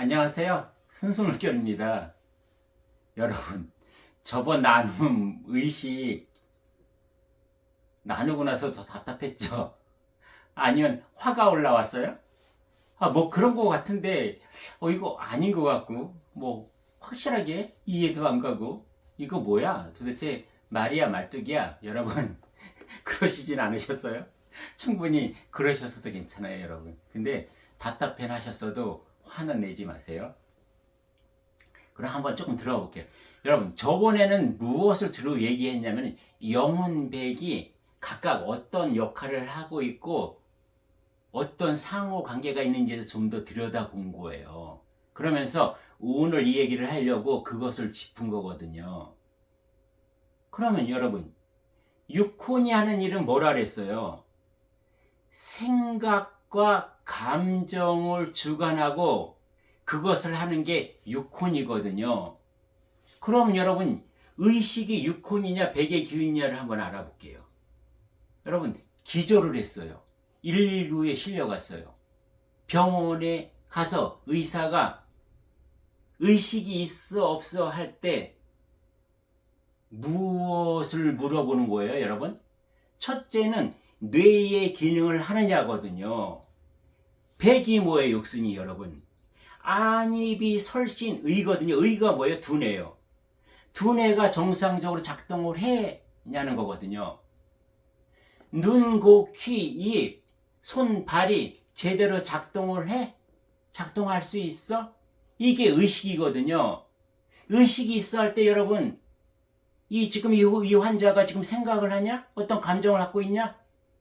안녕하세요. 순수물결입니다. 여러분, 저번 나눔 의식 나누고 나서 더 답답했죠? 아니면 화가 올라왔어요? 뭐 그런 거 같은데, 이거 아닌 것 같고, 확실하게 이해도 안 가고, 이거 뭐야? 도대체 말이야, 말뚝이야? 여러분, 그러시진 않으셨어요? 충분히 그러셨어도 괜찮아요, 여러분. 근데 답답해 하셨어도 화는 내지 마세요. 그럼 한번 조금 들어가 볼게요. 여러분, 저번에는 무엇을 주로 얘기했냐면 영혼백이 각각 어떤 역할을 하고 있고 어떤 상호 관계가 있는지에 좀 더 들여다본 거예요. 그러면서 오늘 이 얘기를 하려고 그것을 짚은 거거든요. 그러면 여러분, 유콘이 하는 일은 뭐라 그랬어요? 생각과 감정을 주관하고 그것을 하는 게 유콘이거든요. 그럼 여러분, 의식이 유콘이냐 백의 기운이냐를 한번 알아볼게요. 여러분, 기절을 했어요. 119에 실려갔어요. 병원에 가서 의사가 의식이 있어 없어 할 때 무엇을 물어보는 거예요, 여러분? 첫째는 뇌의 기능을 하느냐거든요. 백이 뭐예요, 육순이 여러분? 안입이 설신 의거든요. 의가 뭐예요? 두뇌요. 두뇌가 정상적으로 작동을 해냐는 거거든요. 눈, 고, 귀, 입, 손, 발이 제대로 작동을 해? 작동할 수 있어? 이게 의식이거든요. 의식이 있어 할 때 여러분, 지금 이 환자가 지금 생각을 하냐? 어떤 감정을 갖고 있냐?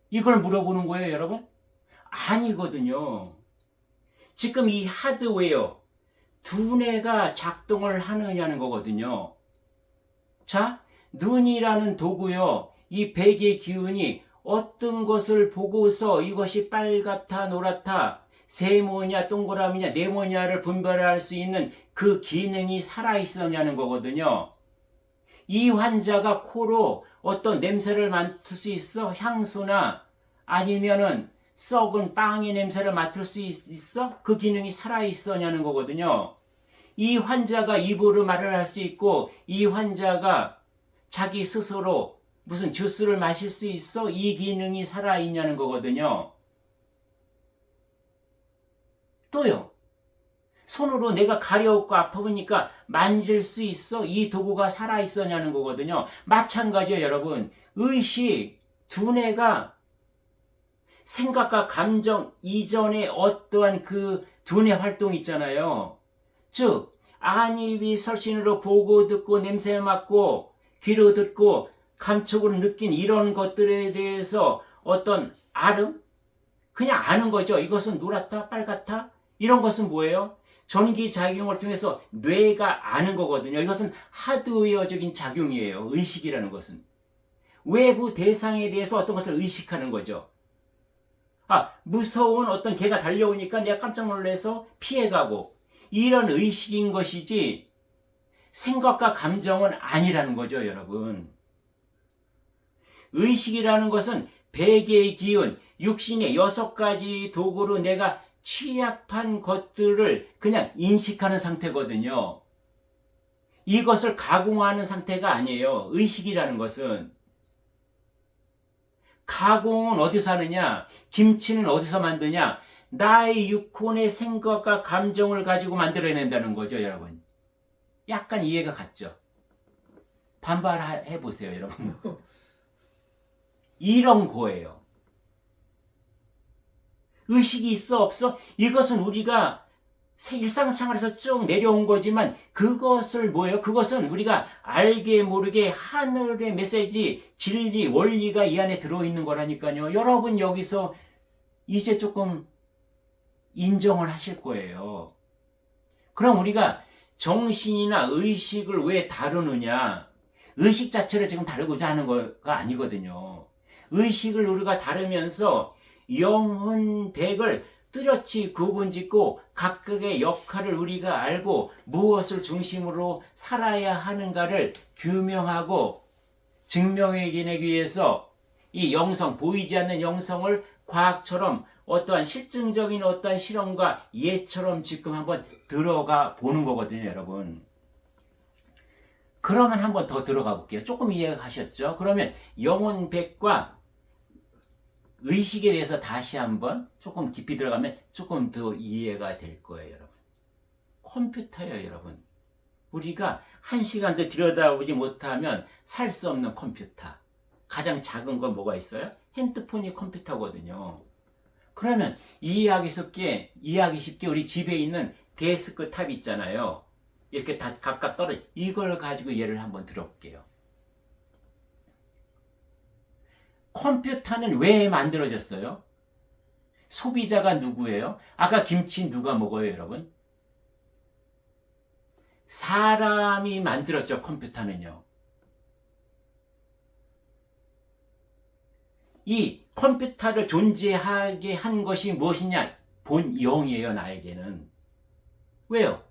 이걸 물어보는 거예요, 여러분? 아니거든요. 지금 이 하드웨어, 두뇌가 작동을 하느냐는 거거든요. 자, 눈이라는 도구요. 이 백의 기운이 어떤 것을 보고서 이것이 빨갛다, 노랗다, 세모냐, 동그라미냐, 네모냐를 분별할 수 있는 그 기능이 살아있었냐는 거거든요. 이 환자가 코로 어떤 냄새를 맡을 수 있어? 향수나 아니면은 썩은 빵의 냄새를 맡을 수 있어? 그 기능이 살아있었냐는 거거든요. 이 환자가 입으로 말을 할 수 있고 이 환자가 자기 스스로 무슨 주스를 마실 수 있어? 이 기능이 살아있냐는 거거든요. 또요. 손으로 내가 가려웠고 아프니까 만질 수 있어? 이 도구가 살아있었냐는 거거든요. 마찬가지예요, 여러분. 의식, 두뇌가 생각과 감정 이전에 어떠한 그 두뇌 활동이 있잖아요. 즉, 안입이 설신으로 보고 듣고 냄새 맡고 귀로 듣고 감촉으로 느낀 이런 것들에 대해서 어떤 알음? 그냥 아는 거죠. 이것은 노랗다, 빨갛다? 이런 것은 뭐예요? 전기작용을 통해서 뇌가 아는 거거든요. 이것은 하드웨어적인 작용이에요. 의식이라는 것은. 외부 대상에 대해서 어떤 것을 의식하는 거죠. 무서운 어떤 개가 달려오니까 내가 깜짝 놀라서 피해가고 이런 의식인 것이지 생각과 감정은 아니라는 거죠, 여러분. 의식이라는 것은 백의 기운, 육신의 6가지 도구로 내가 취합한 것들을 그냥 인식하는 상태거든요. 이것을 가공하는 상태가 아니에요. 의식이라는 것은. 가공은 어디서 하느냐? 김치는 어디서 만드냐? 나의 유콘의 생각과 감정을 가지고 만들어낸다는 거죠, 여러분. 약간 이해가 갔죠? 반발해 보세요, 여러분. 이런 거예요. 의식이 있어 없어? 이것은 우리가 일상생활에서 쭉 내려온 거지만 그것을 뭐예요? 그것은 우리가 알게 모르게 하늘의 메시지, 진리, 원리가 이 안에 들어있는 거라니까요. 여러분 여기서 이제 조금 인정을 하실 거예요. 그럼 우리가 정신이나 의식을 왜 다루느냐? 의식 자체를 지금 다루고자 하는 거가 아니거든요. 의식을 우리가 다루면서 영혼백을 뚜렷이 구분짓고 각각의 역할을 우리가 알고 무엇을 중심으로 살아야 하는가를 규명하고 증명해내기 위해서 이 영성, 보이지 않는 영성을 과학처럼 어떠한 실증적인 어떠한 실험과 예처럼 지금 한번 들어가 보는 거거든요, 여러분. 그러면 한번 더 들어가 볼게요. 조금 이해하셨죠? 그러면 영혼백과 의식에 대해서 다시 한번 조금 깊이 들어가면 조금 더 이해가 될 거예요, 여러분. 컴퓨터예요, 여러분. 우리가 한 시간도 들여다보지 못하면 살 수 없는 컴퓨터. 가장 작은 건 뭐가 있어요? 핸드폰이 컴퓨터거든요. 그러면 이해하기 쉽게 우리 집에 있는 데스크 탑 있잖아요. 이렇게 다 각각 떨어져. 이걸 가지고 예를 한번 들어볼게요. 컴퓨터는 왜 만들어졌어요? 소비자가 누구예요? 아까 김치 누가 먹어요, 여러분? 사람이 만들었죠, 컴퓨터는요. 이 컴퓨터를 존재하게 한 것이 무엇이냐? 본영이에요, 나에게는. 왜요?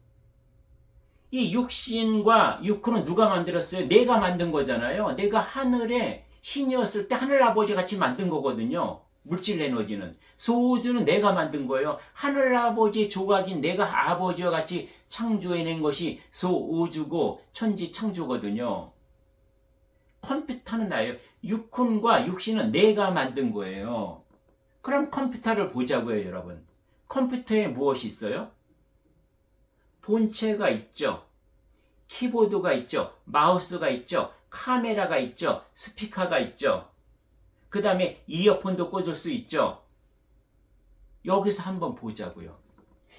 이 육신과 육혼은 누가 만들었어요? 내가 만든 거잖아요. 내가 하늘의 신이었을 때 하늘아버지 같이 만든 거거든요. 물질 에너지는. 소우주는 내가 만든 거예요. 하늘아버지 조각인 내가 아버지와 같이 창조해낸 것이 소우주고 천지창조거든요. 컴퓨터는 나예요. 육혼과 육신은 내가 만든 거예요. 그럼 컴퓨터를 보자고요, 여러분. 컴퓨터에 무엇이 있어요? 본체가 있죠. 키보드가 있죠. 마우스가 있죠. 카메라가 있죠. 스피커가 있죠. 그 다음에 이어폰도 꽂을 수 있죠. 여기서 한번 보자고요.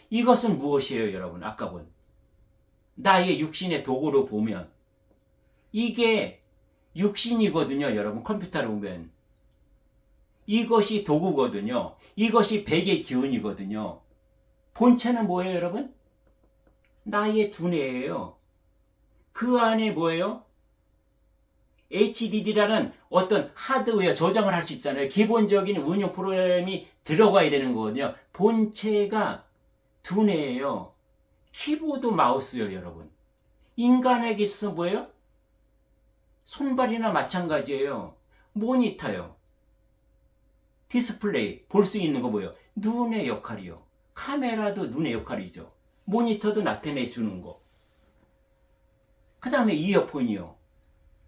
이것은 무엇이에요, 여러분? 아까 본 나의 육신의 도구로 보면 이게 육신이거든요, 여러분. 컴퓨터로 보면 이것이 도구거든요. 이것이 백의 기운이거든요. 본체는 뭐예요, 여러분? 나의 두뇌예요. 그 안에 뭐예요? HDD라는 어떤 하드웨어 저장을 할 수 있잖아요. 기본적인 운영 프로그램이 들어가야 되는 거거든요. 본체가 두뇌예요. 키보드 마우스요, 여러분. 인간에게 있어서 뭐예요? 손발이나 마찬가지예요. 모니터요. 디스플레이, 볼 수 있는 거 뭐예요? 눈의 역할이요. 카메라도 눈의 역할이죠. 모니터도 나타내 주는 거. 그 다음에 이어폰이요.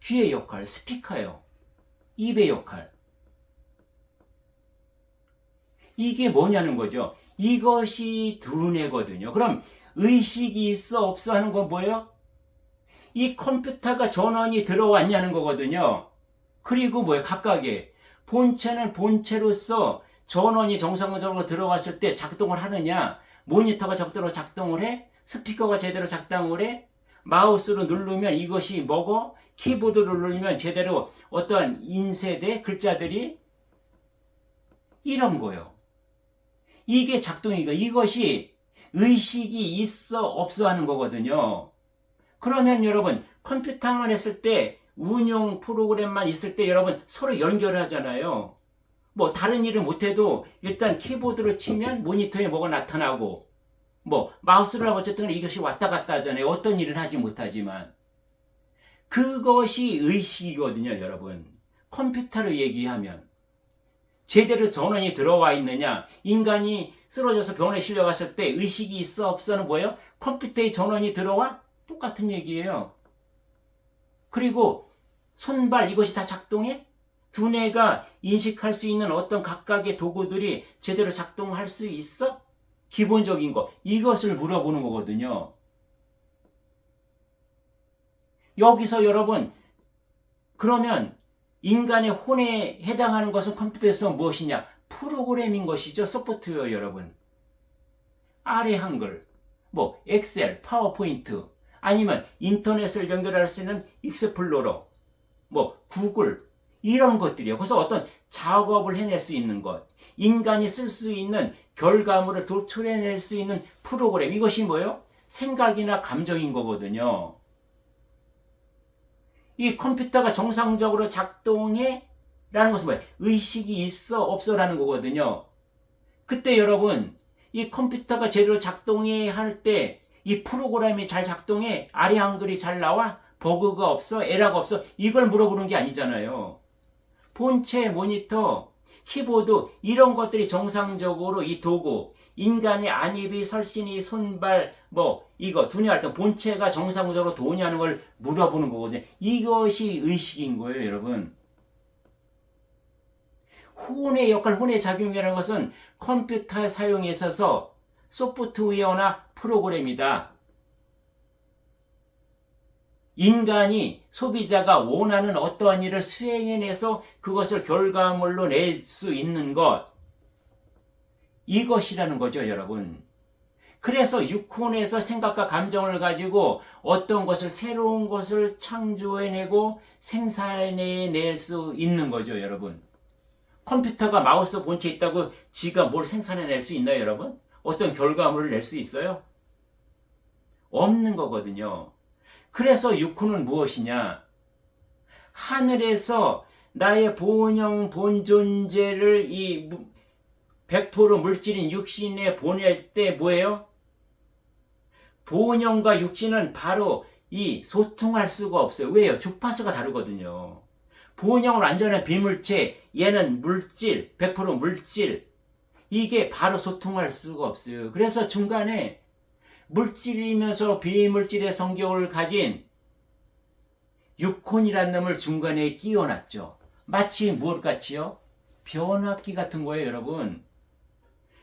귀의 역할, 스피커요. 입의 역할. 이게 뭐냐는 거죠. 이것이 두뇌거든요. 그럼 의식이 있어 없어 하는 건 뭐예요? 이 컴퓨터가 전원이 들어왔냐는 거거든요. 그리고 뭐예요? 각각의 본체는 본체로서 전원이 정상적으로 들어왔을 때 작동을 하느냐, 모니터가 적대로 작동을 해, 스피커가 제대로 작동을 해, 마우스로 누르면 이것이 뭐고, 키보드로 누르면 제대로 어떠한 인쇄대 글자들이 이런 거예요. 이게 작동이고 이것이 의식이 있어 없어 하는 거거든요. 그러면 여러분 컴퓨터만 했을 때 운용 프로그램만 있을 때 여러분 서로 연결하잖아요. 뭐 다른 일을 못해도 일단 키보드로 치면 모니터에 뭐가 나타나고 뭐 마우스를 하고 어쨌든 이것이 왔다 갔다 하잖아요. 어떤 일을 하지 못하지만 그것이 의식이거든요, 여러분. 컴퓨터로 얘기하면 제대로 전원이 들어와 있느냐, 인간이 쓰러져서 병원에 실려갔을 때 의식이 있어 없어는 뭐예요? 컴퓨터에 전원이 들어와? 똑같은 얘기예요. 그리고 손발 이것이 다 작동해? 두뇌가 인식할 수 있는 어떤 각각의 도구들이 제대로 작동할 수 있어? 기본적인 거. 이것을 물어보는 거거든요. 여기서 여러분, 그러면 인간의 혼에 해당하는 것은 컴퓨터에서 무엇이냐? 프로그램인 것이죠. 소프트웨어 여러분. 아래 한글, 뭐 엑셀, 파워포인트, 아니면 인터넷을 연결할 수 있는 익스플로러, 뭐 구글, 이런 것들이요. 그래서 어떤 작업을 해낼 수 있는 것, 인간이 쓸 수 있는 결과물을 도출해낼 수 있는 프로그램, 이것이 뭐예요? 생각이나 감정인 거거든요. 이 컴퓨터가 정상적으로 작동해? 라는 것은 뭐예요? 의식이 있어 없어 라는 거거든요. 그때 여러분 이 컴퓨터가 제대로 작동해 할 때 이 프로그램이 잘 작동해? 아래 한글이 잘 나와? 버그가 없어? 에러가 없어? 이걸 물어보는 게 아니잖아요. 본체, 모니터, 키보드 이런 것들이 정상적으로 이 도구 인간의 안입이 설신이 손발 이거 두뇌 활동 본체가 정상적으로 도냐는 걸 물어보는 거거든요. 이것이 의식인 거예요, 여러분. 혼의 역할, 혼의 작용이라는 것은 컴퓨터 사용에 있어서 소프트웨어나 프로그램이다. 인간이 소비자가 원하는 어떠한 일을 수행해내서 그것을 결과물로 낼 수 있는 것, 이것이라는 거죠, 여러분. 그래서 육혼에서 생각과 감정을 가지고 어떤 것을 새로운 것을 창조해내고 생산해낼 수 있는 거죠, 여러분. 컴퓨터가 마우스 본체에 있다고 지가 뭘 생산해낼 수 있나요, 여러분? 어떤 결과물을 낼 수 있어요? 없는 거거든요. 그래서 육혼은 무엇이냐? 하늘에서 나의 본형, 본존재를 이 100% 물질인 육신에 보낼 때 뭐예요? 본형과 육신은 바로 이 소통할 수가 없어요. 왜요? 주파수가 다르거든요. 본형은 완전한 비물체, 얘는 물질, 100% 물질. 이게 바로 소통할 수가 없어요. 그래서 중간에 물질이면서 비물질의 성격을 가진 육혼이라는 놈을 중간에 끼워놨죠. 마치 무엇 같이요? 변압기 같은 거예요, 여러분.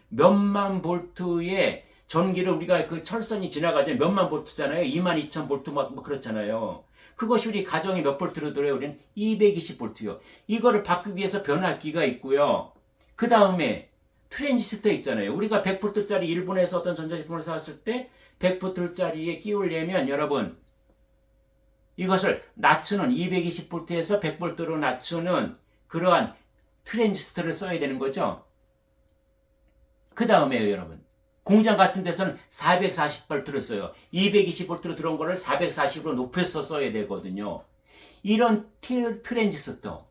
몇만 볼트의 전기를 우리가 그 철선이 지나가죠. 몇만 볼트잖아요. 22,000볼트 막 그렇잖아요. 그것이 우리 가정에 몇 볼트로 들어요? 우리는 220볼트요. 이거를 바꾸기 위해서 변압기가 있고요. 그 다음에 트랜지스터 있잖아요. 우리가 100볼트짜리 일본에서 어떤 전자제품을 사왔을 때 100볼트짜리에 끼우려면 여러분 이것을 낮추는 220볼트에서 100볼트로 낮추는 그러한 트랜지스터를 써야 되는 거죠. 그 다음에요, 여러분. 공장 같은 데서는 440볼트를 써요. 220볼트로 들어온 거를 440으로 높여서 써야 되거든요. 이런 트랜지스터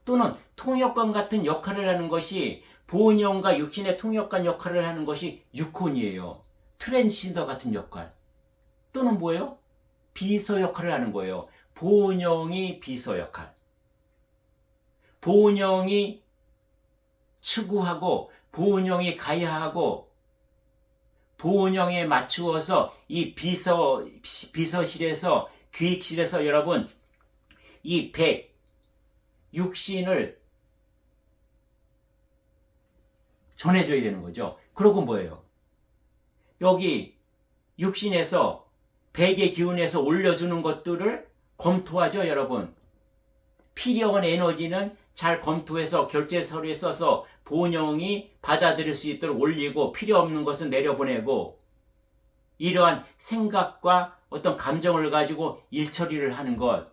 또는 통역관 같은 역할을 하는 것이 본형과 육신의 통역관 역할을 하는 것이 육혼이에요. 트랜시더 같은 역할 또는 뭐예요? 비서 역할을 하는 거예요. 본형이 비서 역할. 본형이 추구하고 본형이 가야하고 본형에 맞추어서 이 비서실에서 기획실에서 여러분 이 육신을 전해줘야 되는 거죠. 그러고 뭐예요? 여기 육신에서 백의 기운에서 올려주는 것들을 검토하죠, 여러분. 필요한 에너지는 잘 검토해서 결제 서류에 써서 본형이 받아들일 수 있도록 올리고 필요 없는 것은 내려보내고 이러한 생각과 어떤 감정을 가지고 일처리를 하는 것.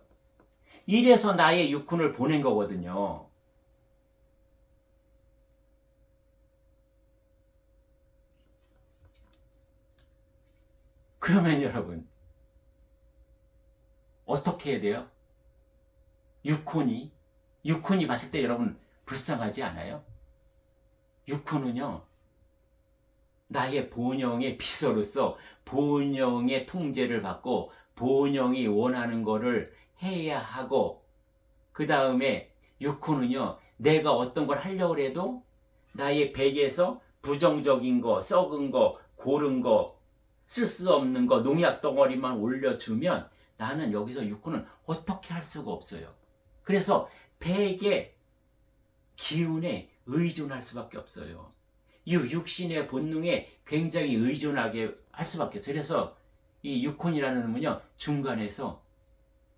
이래서 나의 육혼을 보낸 거거든요. 그러면 여러분 어떻게 해야 돼요? 육혼이 봤을 때 여러분 불쌍하지 않아요? 육혼은요 나의 본형의 비서로서 본형의 통제를 받고 본형이 원하는 거를 해야 하고 그 다음에 육혼은요 내가 어떤 걸 하려고 해도 나의 백에서 부정적인 거, 썩은 거, 고른 거, 쓸 수 없는 거, 농약 덩어리만 올려주면 나는 여기서 육혼은 어떻게 할 수가 없어요. 그래서 백의 기운에 의존할 수밖에 없어요. 이 육신의 본능에 굉장히 의존하게 할 수밖에 없어요. 그래서 이 육혼이라는 놈은요 중간에서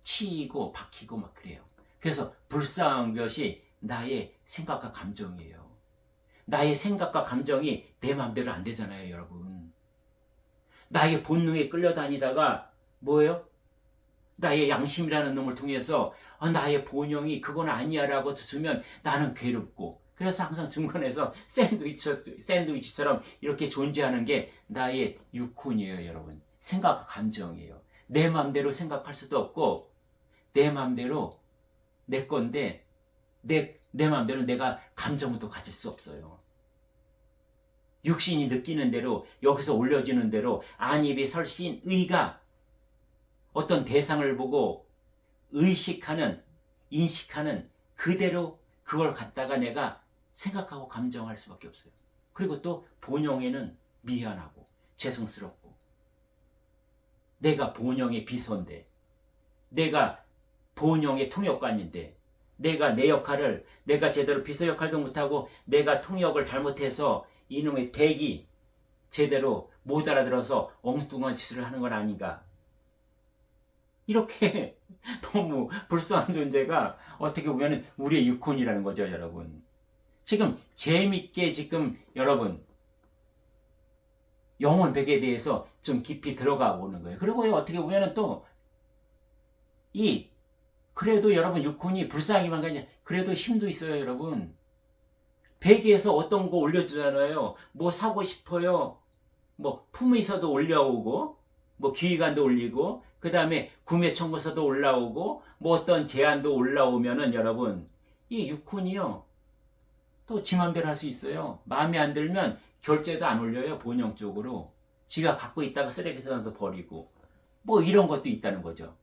치이고 박히고 막 그래요. 그래서 불쌍한 것이 나의 생각과 감정이에요. 나의 생각과 감정이 내 마음대로 안 되잖아요, 여러분. 나의 본능에 끌려다니다가 뭐예요? 나의 양심이라는 놈을 통해서 나의 본영이 그건 아니야 라고 주면 나는 괴롭고 그래서 항상 중간에서 샌드위치처럼 이렇게 존재하는 게 나의 육혼이에요, 여러분. 생각과 감정이에요. 내 마음대로 생각할 수도 없고 내 마음대로 내 건데 내 마음대로 내가 감정도 가질 수 없어요. 육신이 느끼는 대로 여기서 올려지는 대로 안입이 설신 의가 어떤 대상을 보고 의식하는 인식하는 그대로 그걸 갖다가 내가 생각하고 감정할 수밖에 없어요. 그리고 또 본영에는 미안하고 죄송스럽고, 내가 본영의 비서인데, 내가 본영의 통역관인데, 내가 내 역할을, 내가 제대로 비서 역할도 못하고 내가 통역을 잘못해서 이놈의 백이 제대로 못 알아들어서 엉뚱한 짓을 하는 건 아닌가. 이렇게 너무 불쌍한 존재가 어떻게 보면 우리의 유콘이라는 거죠, 여러분. 지금 재밌게 지금 여러분 영혼 백에 대해서 좀 깊이 들어가 보는 거예요. 그리고 어떻게 보면 또 그래도 여러분 유콘이 불쌍하기만 하냐, 그래도 힘도 있어요, 여러분. 베개에서 어떤 거 올려주잖아요. 뭐 사고 싶어요. 뭐 품의서도 올려오고, 뭐 기획안도 올리고, 그 다음에 구매 청구서도 올라오고, 뭐 어떤 제안도 올라오면은 여러분, 이 유콘이요, 또 지 맘대로 할 수 있어요. 마음에 안 들면 결제도 안 올려요, 본영 쪽으로. 지가 갖고 있다가 쓰레기통에도 버리고, 뭐 이런 것도 있다는 거죠.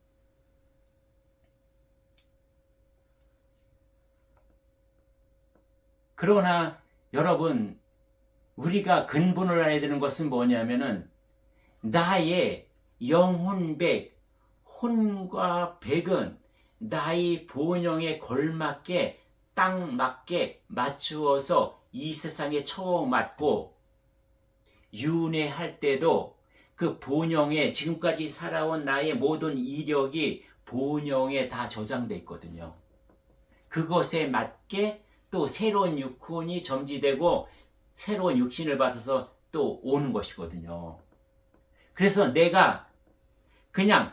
그러나 여러분, 우리가 근본을 알아야 되는 것은 뭐냐면은 나의 영혼백, 혼과 백은 나의 본영에 걸맞게 딱 맞게 맞추어서 이 세상에 처음 왔고, 윤회할 때도 그 본영에 지금까지 살아온 나의 모든 이력이 본영에 다 저장돼 있거든요. 그것에 맞게 또 새로운 육혼이 점지되고 새로운 육신을 받아서 또 오는 것이거든요. 그래서 내가 그냥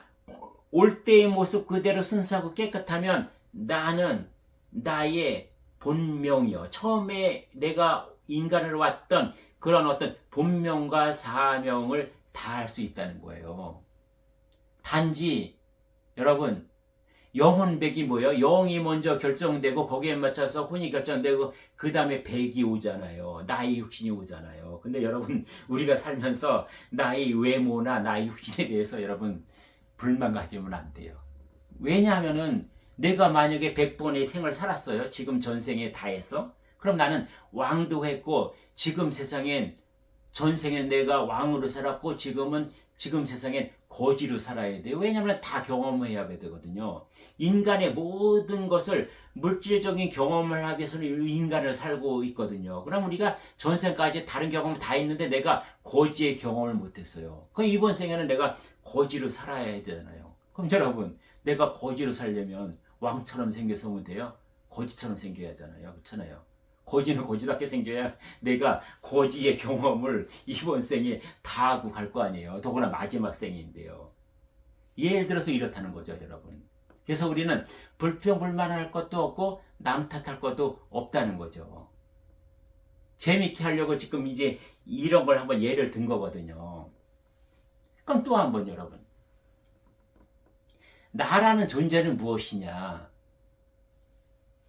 올 때의 모습 그대로 순수하고 깨끗하면 나는 나의 본명이요, 처음에 내가 인간으로 왔던 그런 어떤 본명과 사명을 다할 수 있다는 거예요. 단지 여러분, 영혼백이 뭐예요? 영이 먼저 결정되고 거기에 맞춰서 혼이 결정되고 그 다음에 백이 오잖아요. 나의 육신이 오잖아요. 근데 여러분, 우리가 살면서 나의 외모나 나의 육신에 대해서 여러분 불만 가지면 안 돼요. 왜냐하면은 내가 만약에 100번의 생을 살았어요. 지금 전생에 다 해서. 그럼 나는 왕도 했고, 지금 세상엔 전생에 내가 왕으로 살았고, 지금 세상엔 거지로 살아야 돼요. 왜냐하면 다 경험해야 되거든요. 인간의 모든 것을 물질적인 경험을 하기 위해서는 인간을 살고 있거든요. 그럼 우리가 전생까지 다른 경험을 다 했는데 내가 거지의 경험을 못했어요. 그럼 이번 생에는 내가 거지로 살아야 되잖아요. 그럼 여러분, 내가 거지로 살려면 왕처럼 생겨서 돼요? 거지처럼 생겨야 하잖아요. 그렇잖아요. 거지는 거지답게 생겨야 내가 거지의 경험을 이번 생에 다 하고 갈 거 아니에요. 더구나 마지막 생인데요. 예를 들어서 이렇다는 거죠, 여러분. 그래서 우리는 불평불만할 것도 없고 남 탓할 것도 없다는 거죠. 재밌게 하려고 지금 이제 이런 걸 한번 예를 든 거거든요. 그럼 또 한번 여러분, 나라는 존재는 무엇이냐?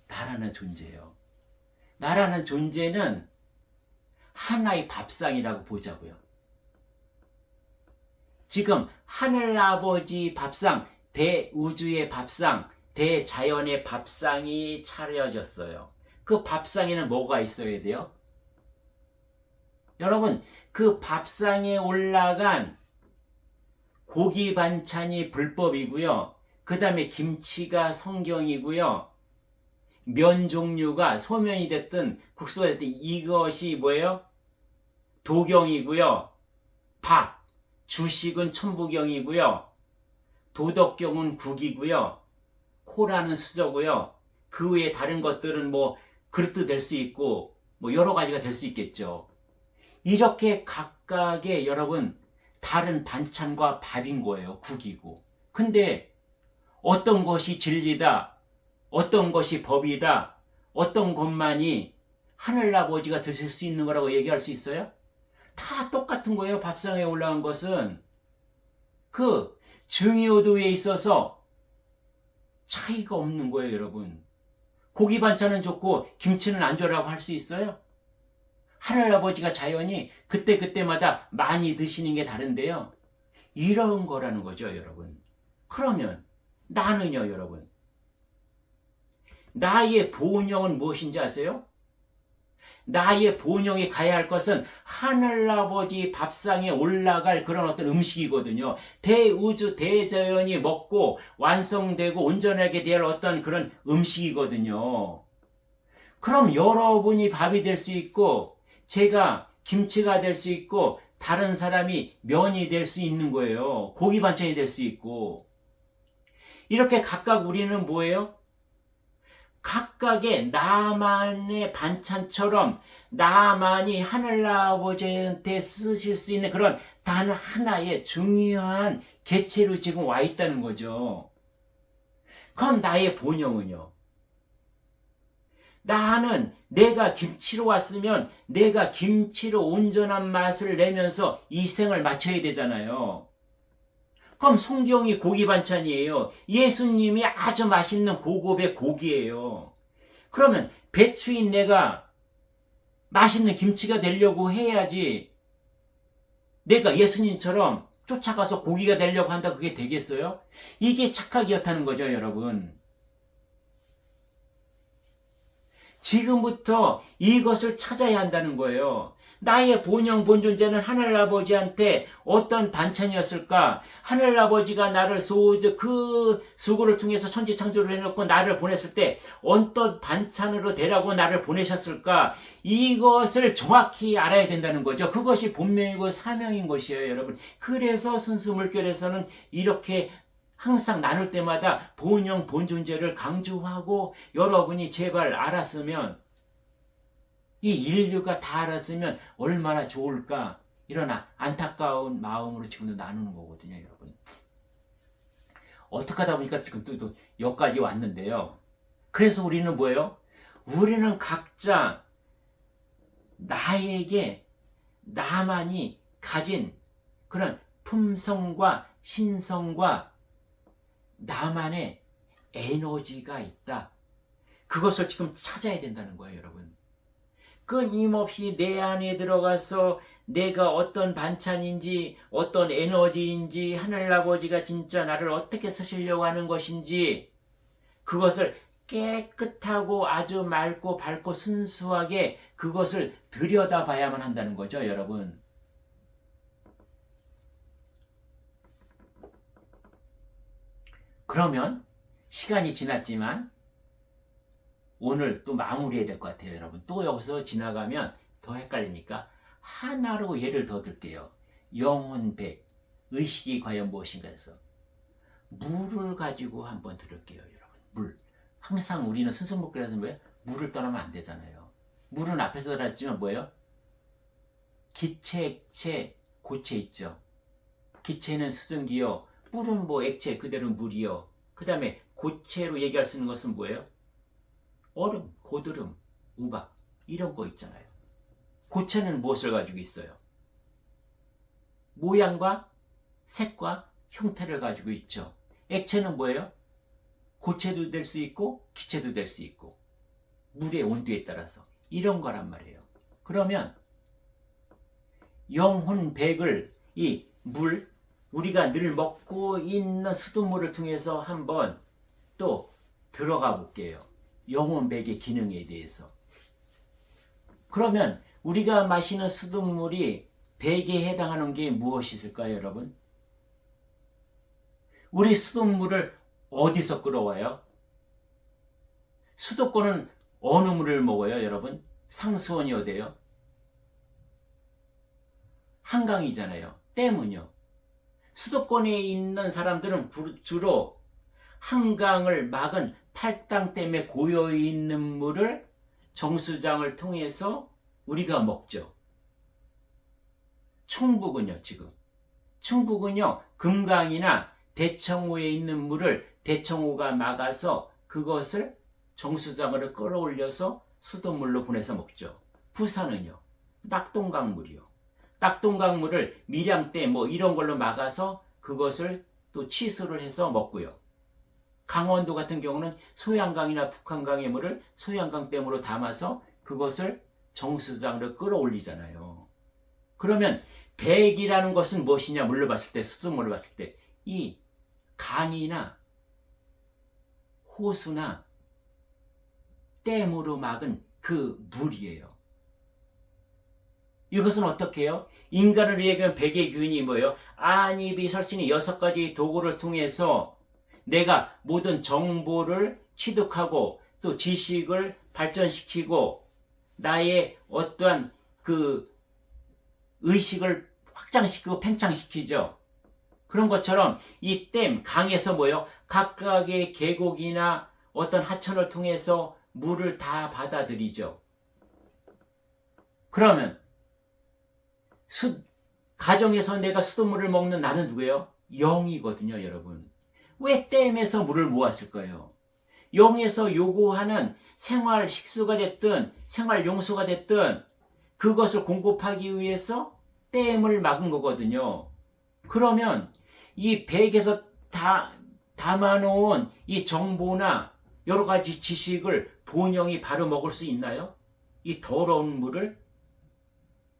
나라는 존재예요. 나라는 존재는 하나의 밥상이라고 보자고요. 지금 하늘아버지 밥상, 대우주의 밥상, 대자연의 밥상이 차려졌어요. 그 밥상에는 뭐가 있어야 돼요? 여러분, 그 밥상에 올라간 고기 반찬이 불법이고요. 그 다음에 김치가 성경이고요. 면 종류가 소면이 됐든 국수가 됐든 이것이 뭐예요? 도경이고요. 밥, 주식은 천부경이고요. 도덕경은 국이고요. 코라는 수저고요. 그 외에 다른 것들은 뭐 그릇도 될 수 있고 뭐 여러 가지가 될 수 있겠죠. 이렇게 각각의 여러분 다른 반찬과 밥인 거예요. 국이고. 근데 어떤 것이 진리다, 어떤 것이 법이다, 어떤 것만이 하늘아버지가 드실 수 있는 거라고 얘기할 수 있어요? 다 똑같은 거예요. 밥상에 올라온 것은. 그 중요도에 있어서 차이가 없는 거예요, 여러분. 고기 반찬은 좋고 김치는 안 좋아라고 할 수 있어요? 하늘아버지가 자연히 그때그때마다 많이 드시는 게 다른데요. 이런 거라는 거죠, 여러분. 그러면 나는요, 여러분. 나의 본영은 무엇인지 아세요? 나의 본영에 가야 할 것은 하늘아버지 밥상에 올라갈 그런 어떤 음식이거든요. 대우주 대자연이 먹고 완성되고 온전하게 될 어떤 그런 음식이거든요. 그럼 여러분이 밥이 될 수 있고 제가 김치가 될 수 있고 다른 사람이 면이 될 수 있는 거예요. 고기 반찬이 될 수 있고. 이렇게 각각 우리는 뭐예요? 각각의 나만의 반찬처럼 나만이 하늘아버지한테 쓰실 수 있는 그런 단 하나의 중요한 개체로 지금 와 있다는 거죠. 그럼 나의 본영은요? 나는 내가 김치로 왔으면 내가 김치로 온전한 맛을 내면서 이 생을 마쳐야 되잖아요. 그럼 성경이 고기 반찬이에요. 예수님이 아주 맛있는 고급의 고기예요. 그러면 배추인 내가 맛있는 김치가 되려고 해야지 내가 예수님처럼 쫓아가서 고기가 되려고 한다 그게 되겠어요? 이게 착각이었다는 거죠, 여러분. 지금부터 이것을 찾아야 한다는 거예요. 나의 본영 본존재는 하늘아버지한테 어떤 반찬이었을까? 하늘아버지가 나를 그 수고를 통해서 천지창조를 해놓고 나를 보냈을 때 어떤 반찬으로 되라고 나를 보내셨을까? 이것을 정확히 알아야 된다는 거죠. 그것이 본명이고 사명인 것이에요, 여러분. 그래서 순수물결에서는 이렇게 항상 나눌 때마다 본영 본존재를 강조하고 여러분이 제발 알았으면 이 인류가 다 알았으면 얼마나 좋을까 이런 안타까운 마음으로 지금도 나누는 거거든요, 여러분. 어떻게 하다 보니까 지금 또 여기까지 왔는데요. 그래서 우리는 뭐예요? 우리는 각자 나에게 나만이 가진 그런 품성과 신성과 나만의 에너지가 있다. 그것을 지금 찾아야 된다는 거예요, 여러분. 끊임없이 내 안에 들어가서 내가 어떤 반찬인지 어떤 에너지인지 하늘아버지가 진짜 나를 어떻게 쓰시려고 하는 것인지 그것을 깨끗하고 아주 맑고 밝고 순수하게 그것을 들여다봐야만 한다는 거죠, 여러분. 그러면 시간이 지났지만 오늘 또 마무리해야 될 것 같아요, 여러분. 또 여기서 지나가면 더 헷갈리니까 하나로 예를 더 들게요. 영혼백, 의식이 과연 무엇인가 해서 물을 가지고 한번 들을게요, 여러분. 물. 항상 우리는 순수목걸이라서 뭐예요? 물을 떠나면 안 되잖아요. 물은 앞에서 들었지만 뭐예요? 기체, 액체, 고체 있죠. 기체는 수증기요. 물은 뭐 액체, 그대로 물이요. 그 다음에 고체로 얘기할 수 있는 것은 뭐예요? 얼음, 고드름, 우박 이런 거 있잖아요. 고체는 무엇을 가지고 있어요? 모양과 색과 형태를 가지고 있죠. 액체는 뭐예요? 고체도 될 수 있고 기체도 될 수 있고 물의 온도에 따라서 이런 거란 말이에요. 그러면 영혼백을 이 물, 우리가 늘 먹고 있는 수돗물을 통해서 한번 또 들어가 볼게요. 영혼백의 기능에 대해서. 그러면 우리가 마시는 수돗물이 백에 해당하는 게 무엇이 있을까요, 여러분? 우리 수돗물을 어디서 끌어와요? 수도권은 어느 물을 먹어요, 여러분? 상수원이 어디예요? 한강이잖아요. 댐은요. 수도권에 있는 사람들은 주로 한강을 막은 팔당댐에 고여있는 물을 정수장을 통해서 우리가 먹죠. 충북은요, 지금. 충북은요, 금강이나 대청호에 있는 물을 대청호가 막아서 그것을 정수장으로 끌어올려서 수돗물로 보내서 먹죠. 부산은요, 낙동강물이요. 낙동강물을 밀양댐 뭐 이런 걸로 막아서 그것을 또 취수를 해서 먹고요. 강원도 같은 경우는 소양강이나 북한강의 물을 소양강댐으로 담아서 그것을 정수장으로 끌어올리잖아요. 그러면 백이라는 것은 무엇이냐 물어봤을 때, 수돗물을 봤을 때 이 강이나 호수나 댐으로 막은 그 물이에요. 이것은 어떻게 해요? 인간을 얘기하면 백의 규인이 뭐예요? 안입이 설신이 6가지 도구를 통해서 내가 모든 정보를 취득하고 또 지식을 발전시키고 나의 어떠한 그 의식을 확장시키고 팽창시키죠. 그런 것처럼 이 댐, 강에서 뭐예요? 각각의 계곡이나 어떤 하천을 통해서 물을 다 받아들이죠. 그러면 가정에서 내가 수돗물을 먹는 나는 누구예요? 영이거든요, 여러분. 왜 댐에서 물을 모았을까요? 영에서 요구하는 생활 식수가 됐든 생활 용수가 됐든 그것을 공급하기 위해서 댐을 막은 거거든요. 그러면 이 백에서 담아놓은 이 정보나 여러 가지 지식을 본영이 바로 먹을 수 있나요? 이 더러운 물을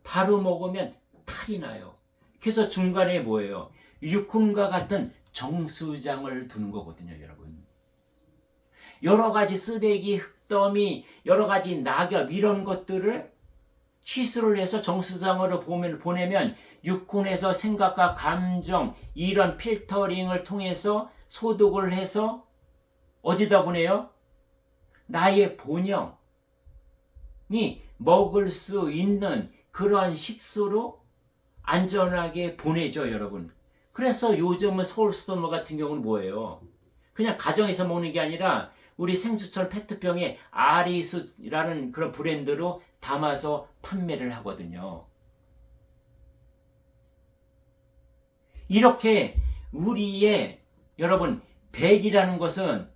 바로 먹으면 탈이 나요. 그래서 중간에 뭐예요? 육훈과 같은 정수장을 두는 거거든요, 여러분. 여러 가지 쓰레기, 흙더미, 여러 가지 낙엽 이런 것들을 취수를 해서 정수장으로 보내면 육군에서 생각과 감정 이런 필터링을 통해서 소독을 해서 어디다 보내요? 나의 본영이 먹을 수 있는 그러한 식수로 안전하게 보내죠, 여러분. 그래서 요즘은 서울 수돗물 같은 경우는 뭐예요? 그냥 가정에서 먹는 게 아니라 우리 생수철 페트병에 아리수라는 그런 브랜드로 담아서 판매를 하거든요. 이렇게 우리의 여러분 백이라는 것은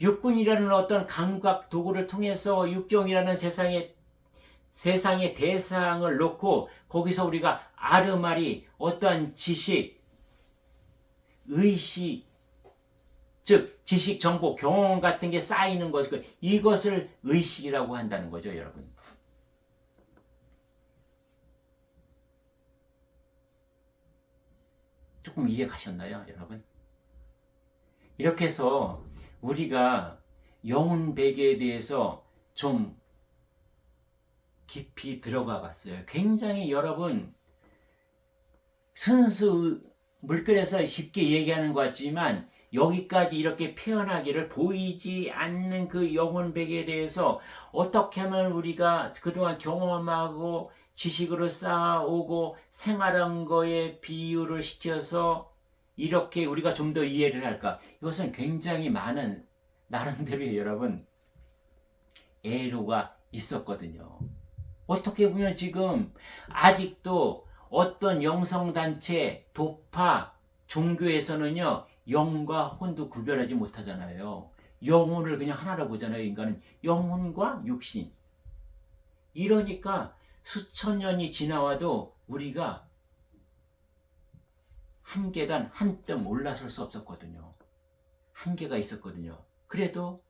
육군이라는 어떤 감각 도구를 통해서 육경이라는 세상의 대상을 놓고 거기서 우리가 아르마리 어떠한 지식, 의식, 즉 지식, 정보, 경험 같은 게 쌓이는 것, 이것을 의식이라고 한다는 거죠, 여러분. 조금 이해 가셨나요, 여러분? 이렇게 해서 우리가 영혼 배계에 대해서 좀 깊이 들어가 봤어요. 굉장히 여러분 순수 물결에서 쉽게 얘기하는 것 같지만 여기까지 이렇게 표현하기를 보이지 않는 그 영혼 배계에 대해서 어떻게 하면 우리가 그동안 경험하고 지식으로 쌓아오고 생활한 거에 비유를 시켜서 이렇게 우리가 좀 더 이해를 할까? 이것은 굉장히 많은 나름대로 여러분 애로가 있었거든요. 어떻게 보면 지금 아직도 어떤 영성단체, 도파, 종교에서는요 영과 혼도 구별하지 못하잖아요. 영혼을 그냥 하나로 보잖아요. 인간은 영혼과 육신. 이러니까 수천 년이 지나와도 우리가 한 계단 한 뼘 올라설 수 없었거든요. 한계가 있었거든요. 그래도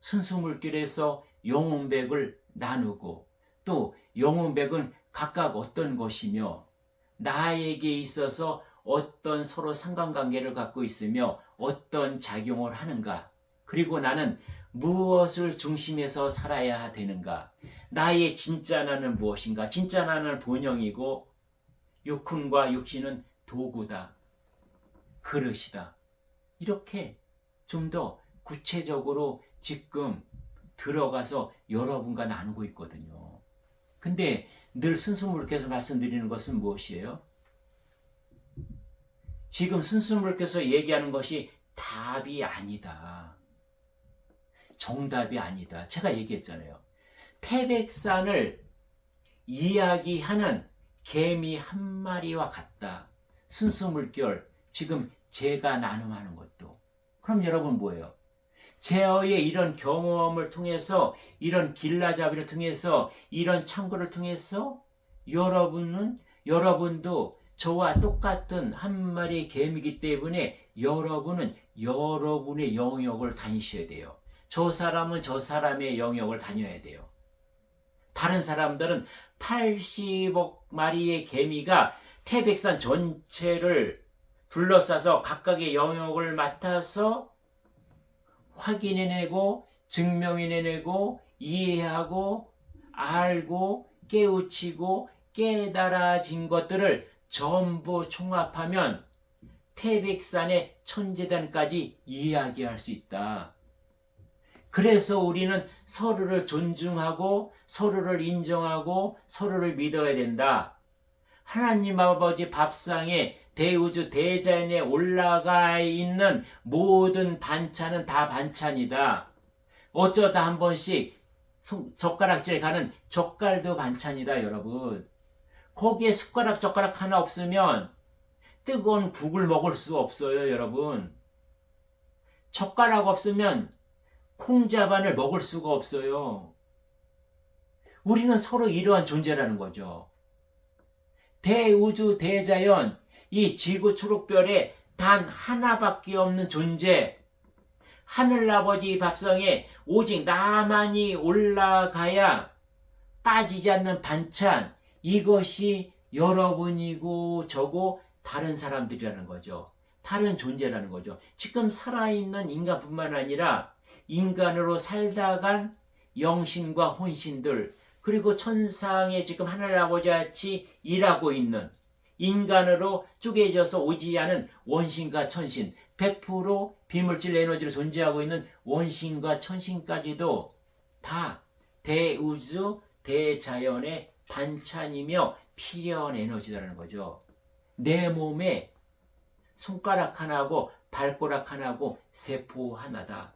순수물길에서 영혼백을 나누고 또 영혼백은 각각 어떤 것이며 나에게 있어서 어떤 서로 상관관계를 갖고 있으며 어떤 작용을 하는가, 그리고 나는 무엇을 중심에서 살아야 되는가, 나의 진짜 나는 무엇인가, 진짜 나는 본영이고 육훈과 육신은 도구다, 그릇이다. 이렇게 좀 더 구체적으로 지금 들어가서 여러분과 나누고 있거든요. 근데 늘 순수물께서 말씀드리는 것은 무엇이에요? 지금 순수물께서 얘기하는 것이 답이 아니다. 정답이 아니다. 제가 얘기했잖아요. 태백산을 이야기하는 개미 한 마리와 같다. 순수물결, 지금 제가 나눔하는 것도. 그럼 여러분 뭐예요? 제어의 이런 경험을 통해서, 이런 길라잡이를 통해서, 이런 창고를 통해서 여러분도 저와 똑같은 한 마리의 개미이기 때문에 여러분은 여러분의 영역을 다니셔야 돼요. 저 사람은 저 사람의 영역을 다녀야 돼요. 다른 사람들은 80억 마리의 개미가 태백산 전체를 둘러싸서 각각의 영역을 맡아서 확인해내고 증명해내고 이해하고 알고 깨우치고 깨달아진 것들을 전부 총합하면 태백산의 천재단까지 이야기할 수 있다. 그래서 우리는 서로를 존중하고 서로를 인정하고 서로를 믿어야 된다. 하나님 아버지 밥상에 대우주 대자연에 올라가 있는 모든 반찬은 다 반찬이다. 어쩌다 한 번씩 젓가락질 가는 젓갈도 반찬이다, 여러분. 거기에 젓가락 하나 없으면 뜨거운 국을 먹을 수 없어요, 여러분. 젓가락 없으면 콩자반을 먹을 수가 없어요. 우리는 서로 이러한 존재라는 거죠. 대우주 대자연, 이 지구 초록별에 단 하나밖에 없는 존재, 하늘아버지 밥상에 오직 나만이 올라가야 빠지지 않는 반찬, 이것이 여러분이고 저고 다른 사람들이라는 거죠. 다른 존재라는 거죠. 지금 살아있는 인간뿐만 아니라 인간으로 살다 간 영신과 혼신들, 그리고 천상에 지금 하늘아버지 같이 일하고 있는 인간으로 쪼개져서 오지 않은 원신과 천신, 100% 비물질 에너지로 존재하고 있는 원신과 천신까지도 다 대우주 대자연의 반찬이며 필요한 에너지라는 거죠. 내 몸에 손가락 하나하고 발가락 하나하고 세포 하나다.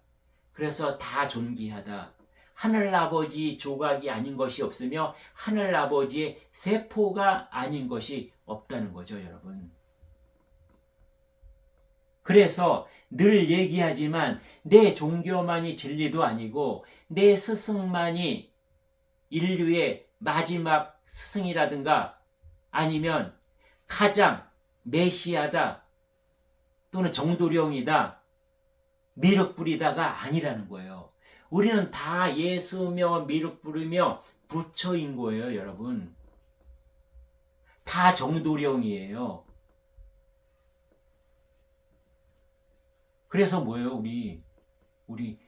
그래서 다 존귀하다. 하늘아버지 조각이 아닌 것이 없으며 하늘아버지의 세포가 아닌 것이 없다는 거죠, 여러분. 그래서 늘 얘기하지만 내 종교만이 진리도 아니고 내 스승만이 인류의 마지막 스승이라든가 아니면 가장 메시아다 또는 정도령이다 미륵불이다가 아니라는 거예요. 우리는 다 예수며 미륵불이며 부처인 거예요, 여러분. 다 정도령이에요. 그래서 뭐예요? 우리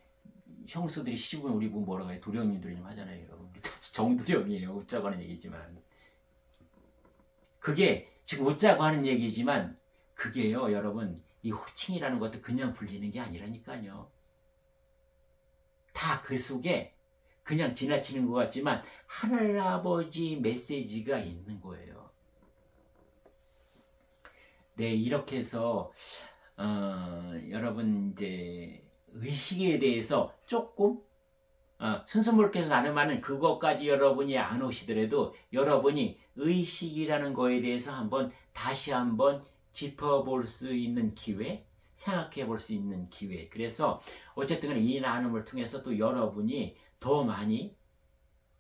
형수들이 시부는 우리 뭐라고 해요? 도령님들 좀 하잖아요, 여러분. 정도령이에요. 웃자고 하는 얘기지만. 그게 지금 웃자고 하는 얘기지만 그게요, 여러분. 이 호칭이라는 것도 그냥 불리는 게 아니라니까요. 다 그 속에 그냥 지나치는 것 같지만 하늘아버지 메시지가 있는 거예요. 네, 이렇게 해서 여러분 이제 의식에 대해서 조금 순수물께서 나눔하는 그것까지 여러분이 안 오시더라도 여러분이 의식이라는 거에 대해서 다시 한번 짚어볼 수 있는 기회, 생각해 볼 수 있는 기회. 그래서 어쨌든 이 나눔을 통해서 또 여러분이 더 많이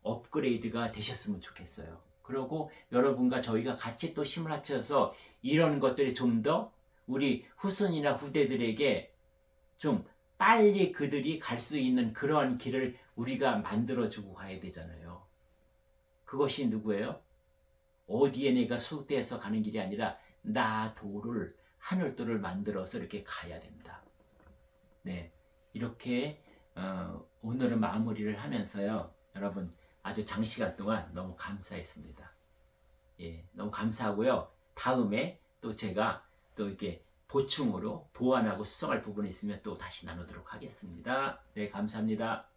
업그레이드가 되셨으면 좋겠어요. 그리고 여러분과 저희가 같이 또 힘을 합쳐서 이런 것들이 좀 더 우리 후손이나 후대들에게 좀 빨리 그들이 갈 수 있는 그러한 길을 우리가 만들어주고 가야 되잖아요. 그것이 누구예요? 어디에 내가 숙대해서 가는 길이 아니라 나 도를, 하늘도를 만들어서 이렇게 가야 된다. 네, 이렇게 오늘은 마무리를 하면서요. 여러분 아주 장시간 동안 너무 감사했습니다. 예, 너무 감사하고요. 다음에 또 제가 또 이렇게 보충으로 보완하고 수정할 부분이 있으면 또 다시 나누도록 하겠습니다. 네, 감사합니다.